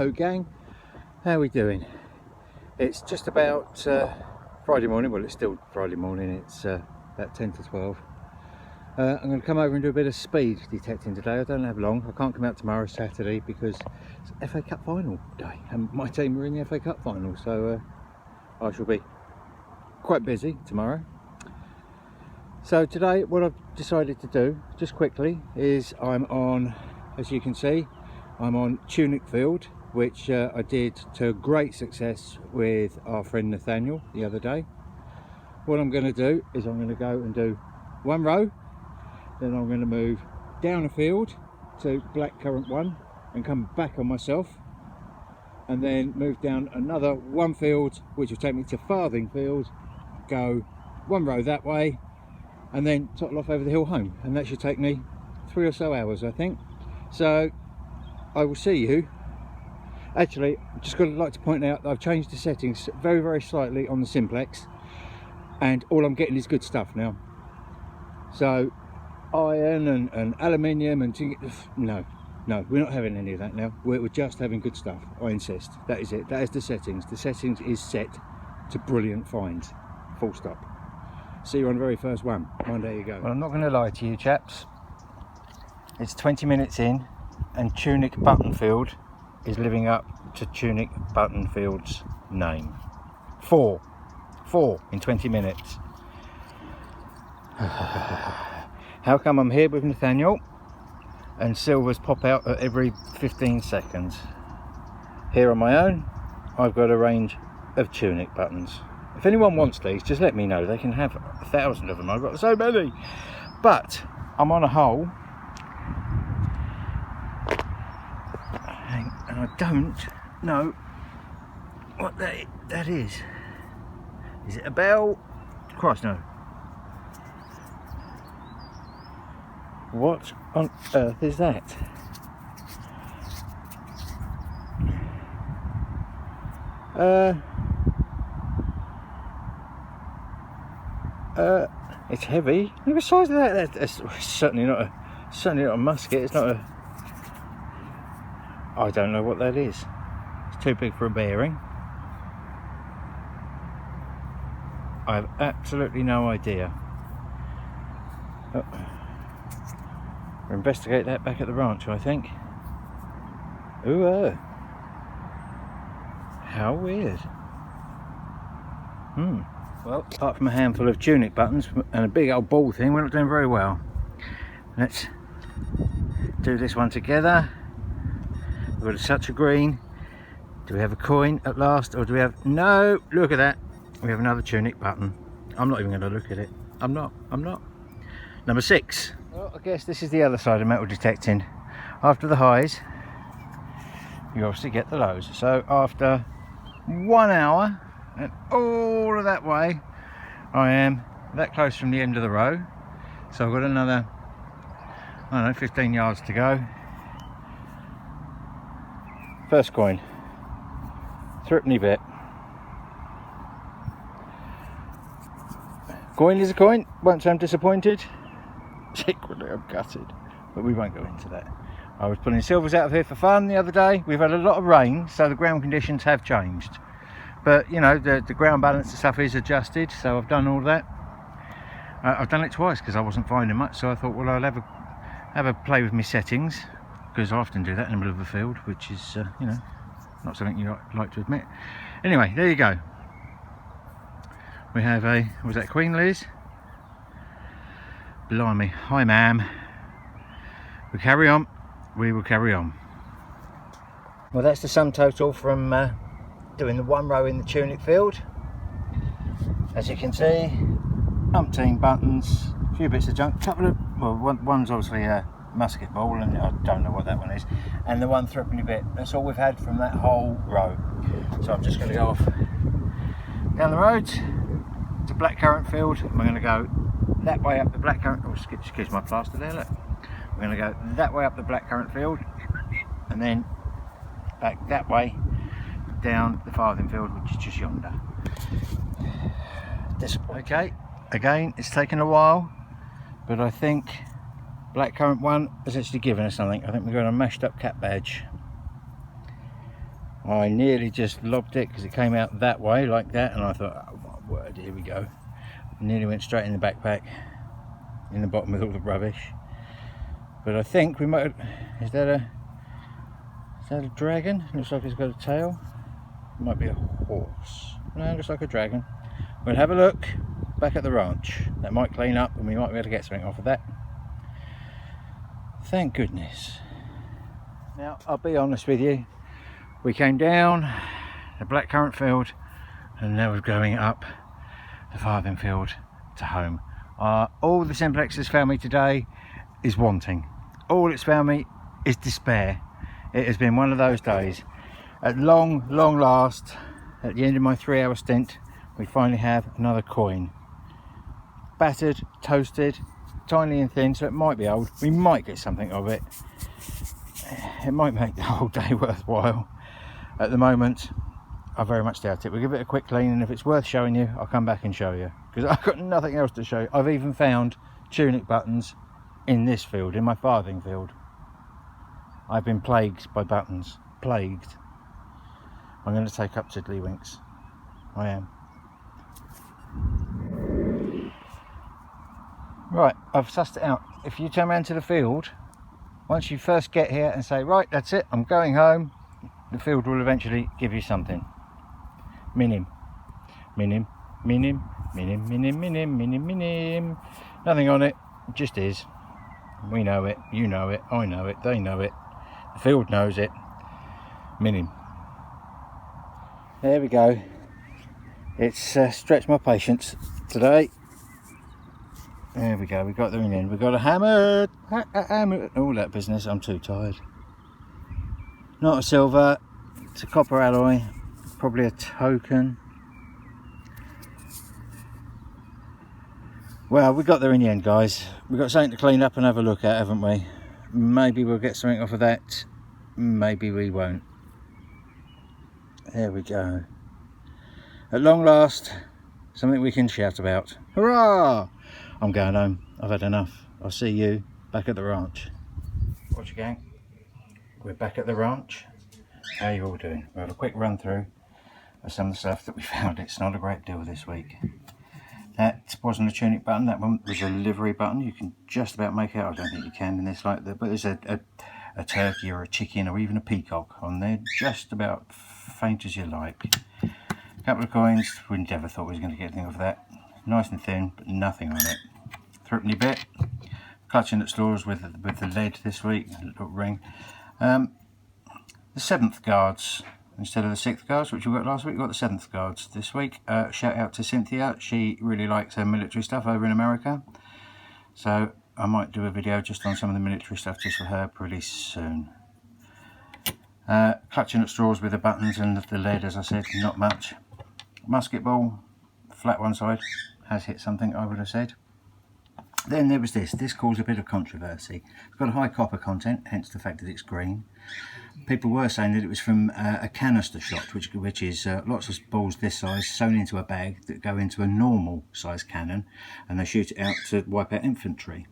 Hello gang, how are we doing? It's just about Friday morning. Well, it's still Friday morning. It's about 10 to 12. I'm going to come over and do a bit of speed detecting today. I don't have long. I can't come out tomorrow, Saturday, because it's FA Cup final day and my team are in the FA Cup final, so I shall be quite busy tomorrow. So today what I've decided to do, just quickly, is I'm on, as you can see, I'm on Tunic Field, which I did to great success with our friend Nathaniel the other day. What I'm going to do is I'm going to go and do one row, then I'm going to move down a field to Blackcurrant 1 and come back on myself, and then move down another one field which will take me to Farthing Field, go one row that way, and then toddle off over the hill home, and that should take me 3 or so hours, I think. So I will see you. Actually, I'm just going to like to point out that I've changed the settings very slightly on the Simplex, and all I'm getting is good stuff now. So iron and aluminium and no, we're not having any of that now. We're just having good stuff, I insist. That is it. That is the settings. The settings is set to brilliant finds, full stop. See you on the very first one. There you go. Well, I'm not going to lie to you chaps, it's 20 minutes in and Tunic Buttonfield is living up to Tunic Buttonfield's name. Four in 20 minutes. How come I'm here with Nathaniel and silvers pop out at every 15 seconds? Here on my own, I've got a range of Tunic buttons. If anyone wants these, just let me know. They can have 1,000 of them. I've got so many. But I'm on a hole, and I don't know what that is. Is it a bell? Christ, no. What on earth is that? It's heavy. Look at the size of that. That's certainly not a musket. It's not a. I don't know what that is. It's too big for a bearing. I have absolutely no idea. Oh. We'll investigate that back at the ranch, I think. Ooh, how weird. Well, apart from a handful of Tunic buttons and a big old ball thing, we're not doing very well. Let's do this one together. We've got such a green. Do we have a coin at last, or do we have... No, look at that. We have another Tunic button. I'm not even going to look at it. I'm not. Number 6. Well, I guess this is the other side of metal detecting. After the highs, you obviously get the lows. So after 1 hour and all of that way, I am that close from the end of the row. So I've got another, I don't know, 15 yards to go. First coin, threepenny bit. Coin is a coin, won't say I'm disappointed. Secretly I'm gutted, but we won't go into that. I was pulling silvers out of here for fun the other day. We've had a lot of rain, so the ground conditions have changed. But you know, the ground balance and stuff is adjusted, so I've done all that. I've done it twice because I wasn't finding much, so I thought, well, I'll have a play with my settings, because I often do that in the middle of a field, which is, you know, not something you like to admit. Anyway, there you go. We have a, was that Queen Liz? Blimey, hi ma'am. We carry on, we will carry on. Well, that's the sum total from doing the one row in the Tunic Field. As you can see, umpteen buttons, a few bits of junk, couple of, well, one's obviously a musket ball, and I don't know what that one is, and the one threepenny bit. That's all we've had from that whole row. So I'm just going to go off down the road to Blackcurrant Field. We're going to go that way up the Blackcurrant, oh, excuse my plaster there, look. We're going to go that way up the Blackcurrant Field, and then back that way down the Farthing Field, which is just yonder. Okay, again, it's taken a while, but I think Blackcurrant 1 has actually given us something. I think we've got a mashed up cat badge. I nearly just lobbed it because it came out that way like that, and I thought, oh my word, here we go. Nearly went straight in the backpack, in the bottom with all the rubbish. But I think we might. Is that a dragon? Looks like it's got a tail. It might be a horse. No, it looks like a dragon. We'll have a look back at the ranch. That might clean up and we might be able to get something off of that. Thank goodness. Now, I'll be honest with you. We came down the blackcurrant field and now we're going up the farthing field to home. All the Simplex has found me today is wanting. All it's found me is despair. It has been one of those days. At long last, at the end of my 3-hour stint, we finally have another coin. Battered, toasted, tiny and thin, so it might be old. We might get something of it. It might make the whole day worthwhile. At the moment, I very much doubt it. We'll give it a quick clean, and if it's worth showing you, I'll come back and show you. Because I've got nothing else to show you. I've even found tunic buttons in this field, in my farthing field. I've been plagued by buttons. Plagued. I'm going to take up tiddlywinks. I am. Right, I've sussed it out. If you turn around to the field, once you first get here and say, right, that's it, I'm going home, the field will eventually give you something. Minim. Minim. Minim. Minim. Minim. Minim. Minim. Minim. Nothing on it. It just is. We know it. You know it. I know it. They know it. The field knows it. Minim. There we go. It's stretched my patience today. There we go. We got there in the end. We got a hammer. Hammer. All that business. I'm too tired. Not a silver. It's a copper alloy. Probably a token. Well, we got there in the end, guys. We've got something to clean up and have a look at, haven't we? Maybe we'll get something off of that. Maybe we won't. There we go. At long last, something we can shout about. Hurrah! I'm going home. I've had enough. I'll see you back at the ranch. Watch gang. We're back at the ranch. How are you all doing? We'll have a quick run through of some of the stuff that we found. It's not a great deal this week. That wasn't a tunic button. That one was a livery button. You can just about make it out. I don't think you can in this like that. But there's a turkey or a chicken or even a peacock on there. Just about faint as you like. A couple of coins. We never thought we was going to get anything off that. Nice and thin, but nothing on it. Threepenny bit. Clutching at straws with the lead this week. A little ring. The 7th guards instead of the 6th guards, which we got last week. We got the 7th guards this week. Shout out to Cynthia. She really likes her military stuff over in America. So I might do a video just on some of the military stuff just for her pretty soon. Clutching at straws with the buttons and the lead, as I said, not much. Musket ball, flat one side, has hit something, I would have said. Then there was this. This caused a bit of controversy. It's got a high copper content, hence the fact that it's green. People were saying that it was from a canister shot, which is lots of balls this size sewn into a bag that go into a normal size cannon, and they shoot it out to wipe out infantry.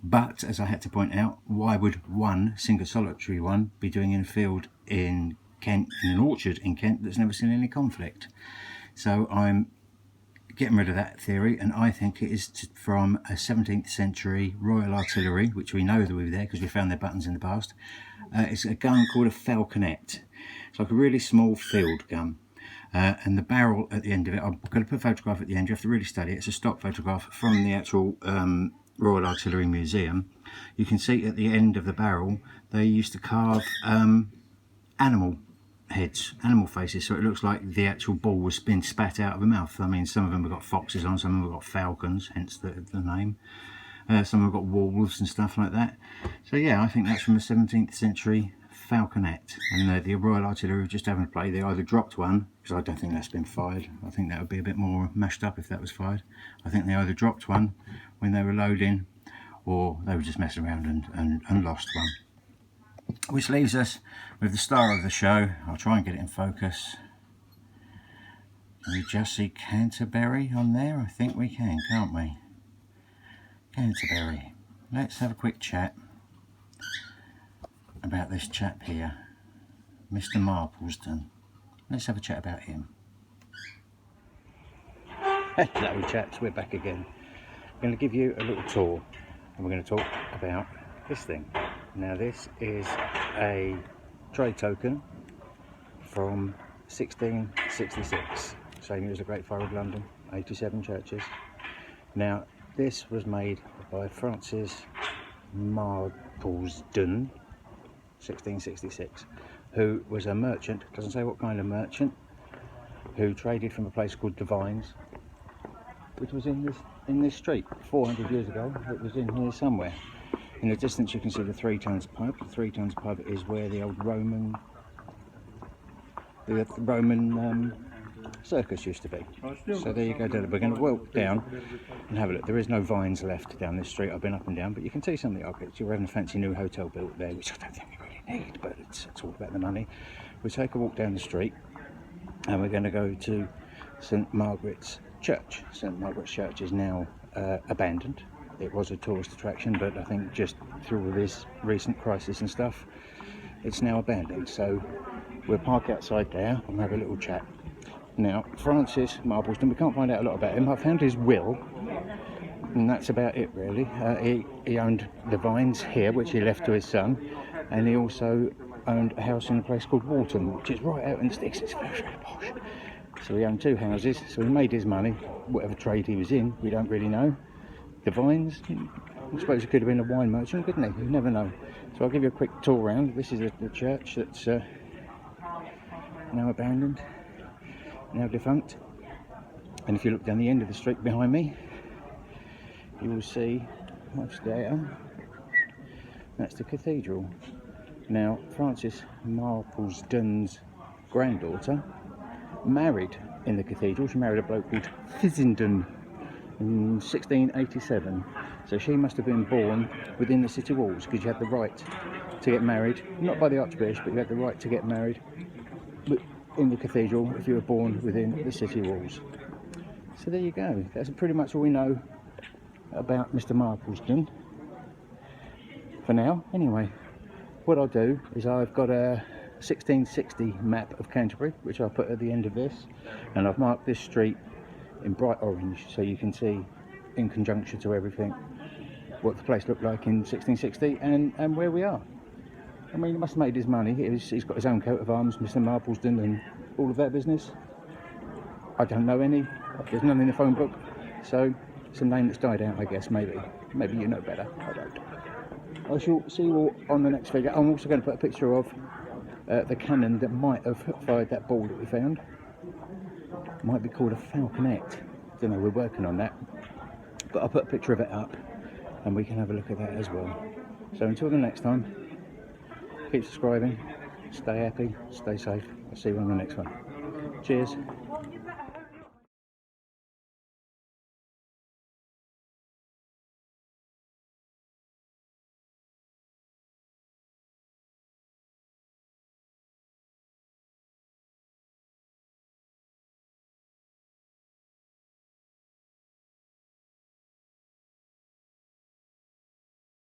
But, as I had to point out, why would one single solitary one be doing in a field in Kent, in an orchard in Kent that's never seen any conflict? So I'm getting rid of that theory, and I think it is from a 17th century Royal Artillery, which we know that we were there because we found their buttons in the past. It's a gun called a falconet. It's like a really small field gun. And the barrel at the end of it, I'm going to put a photograph at the end, you have to really study it. It's a stock photograph from the actual Royal Artillery Museum. You can see at the end of the barrel, they used to carve animal heads, animal faces, so it looks like the actual ball was being spat out of a mouth. I mean, some of them have got foxes on, some of them have got falcons, hence the name. Some have got wolves and stuff like that. So yeah, I think that's from the 17th century falconet. And the Royal Artillery were just having a play. They either dropped one, because I don't think that's been fired. I think that would be a bit more mashed up if that was fired. I think they either dropped one when they were loading, or they were just messing around and lost one. Which leaves us with the star of the show. I'll try and get it in focus. Can we just see Canterbury on there? I think we can, can't we? Canterbury. Let's have a quick chat about this chap here. Mr. Marpleston. Let's have a chat about him. Hello chaps, we're back again. I'm going to give you a little tour and we're going to talk about this thing. Now this is a trade token from 1666, same year as the Great Fire of London, 87 churches. Now this was made by Francis Marpleston, 1666, who was a merchant, doesn't say what kind of merchant, who traded from a place called Devines, which was in this street 400 years ago. It was in here somewhere. In the distance you can see the Three Tons pub. The Three Tons pub is where the old Roman circus used to be. So there you go. We're going to walk down and have a look. There is no vines left down this street. I've been up and down, but you can see some of the architecture. We're having a fancy new hotel built there, which I don't think we really need, but it's all about the money. We'll take a walk down the street and we're going to go to St. Margaret's Church. St. Margaret's Church is now abandoned. It was a tourist attraction, but I think just through all this recent crisis and stuff, it's now abandoned. So we'll park outside there and have a little chat. Now, Francis Marpleston, we can't find out a lot about him. I found his will, and that's about it really. He owned the Vines here, which he left to his son, and he also owned a house in a place called Walton, which is right out in the sticks. It's very, very posh. So he owned two houses, so he made his money, whatever trade he was in, we don't really know. The Vines, I suppose he could have been a wine merchant, couldn't he? You never know. So I'll give you a quick tour around. This is the church that's now abandoned, now defunct. And if you look down the end of the street behind me, you will see what's there. That's the cathedral. Now, Francis Marpleston's granddaughter married in the cathedral. She married a bloke called Fissenden in 1687. So she must have been born within the city walls, because you had the right to get married, not by the Archbishop, but you had the right to get married in the cathedral if you were born within the city walls. So there you go. That's pretty much all we know about Mr. Marpleston for now. Anyway, what I'll do is I've got a 1660 map of Canterbury, which I'll put at the end of this, and I've marked this street in bright orange so you can see, in conjunction to everything, what the place looked like in 1660 and where we are. I mean, he must have made his money. He's got his own coat of arms, Mr. Marpleston, and all of that business. I don't know any. There's none in the phone book, so it's a name that's died out, I guess. Maybe you know better. I don't. I shall see you all on the next figure. I'm also going to put a picture of the Canon that might have fired that ball that we found. Might be called a falconet. Don't know, we're working on that. But I'll put a picture of it up and we can have a look at that as well. So until the next time, keep subscribing, stay happy, stay safe. I'll see you on the next one. Cheers.